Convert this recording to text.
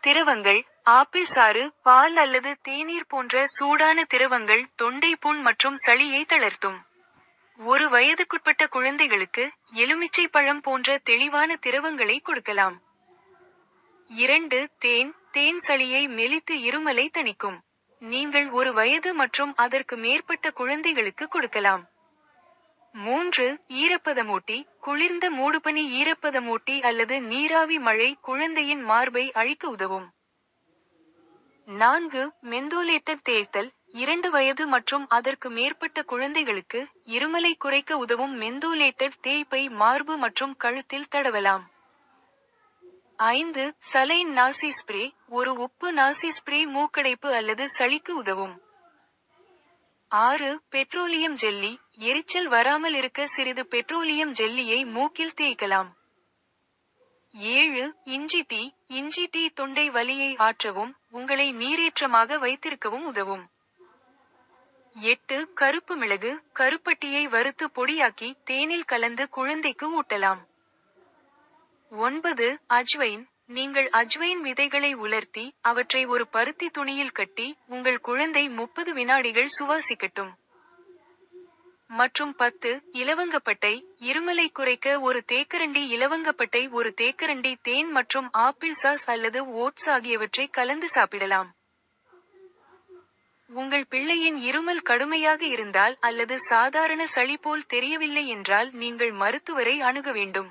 திரவங்கள். ஆப்பிள் சாறு, பால் அல்லது தேநீர் போன்ற சூடான திரவங்கள் தொண்டை புண் மற்றும் சளியை தளர்த்தும். 1 வயதுக்குட்பட்ட குழந்தைகளுக்கு எலுமிச்சை பழம் போன்ற தெளிவான திரவங்களை கொடுக்கலாம். 2. தேன். தேன் சளியை மெலித்து இருமலை தணிக்கும். நீங்கள் 1 வயது மற்றும் அதற்கு மேற்பட்ட குழந்தைகளுக்கு கொடுக்கலாம். 3. ஈரப்பதமூட்டி. குளிர்ந்த மூடுபனி ஈரப்பதமூட்டி அல்லது நீராவி மழை குழந்தையின் மார்பை அழிக்க உதவும். 4. மெந்தோலேட்டட் தேய்த்தல். 2 வயது மற்றும் அதற்கு மேற்பட்ட குழந்தைகளுக்கு இருமலை குறைக்க உதவும் மெந்தோலேட்டட் தேய்ப்பை மார்பு மற்றும் கழுத்தில் தடவலாம். 5. சலைன் நாசி ஸ்ப்ரே. ஒரு உப்பு நாசி ஸ்ப்ரே மூக்கடைப்பு அல்லது சளிக்கு உதவும். 6. Petroleum jelly. எரிச்சல் வராமல் இருக்க சிறிது பெட்ரோலியம் ஜெல்லியை மூக்கில் தேய்க்கலாம். 7. இஞ்சி டீ. இஞ்சி டீ தொண்டை வலியை ஆற்றவும் உங்களை நீரேற்றமாக வைத்திருக்கவும் உதவும். 8. கருப்பு மிளகு. கருப்பட்டியை வறுத்து பொடியாக்கி தேனில் கலந்து குழந்தைக்கு ஊட்டலாம். 9. அஜ்வைன். நீங்கள் அஜ்வைன் விதைகளை உலர்த்தி அவற்றை ஒரு பருத்தி துணியில் கட்டி உங்கள் குழந்தை 30 வினாடிகள் சுவாசிக்கட்டும். மற்றும் 10. இலவங்கப்பட்டை. இருமலை குறைக்க ஒரு தேக்கரண்டி இலவங்கப்பட்டை, ஒரு தேக்கரண்டி தேன் மற்றும் ஆப்பிள் சாஸ் அல்லது ஓட்ஸ் ஆகியவற்றை கலந்து சாப்பிடலாம். உங்கள் பிள்ளையின் இருமல் கடுமையாக இருந்தால் அல்லது சாதாரண சளி போல் தெரியவில்லை என்றால் நீங்கள் மருத்துவரை அணுக வேண்டும்.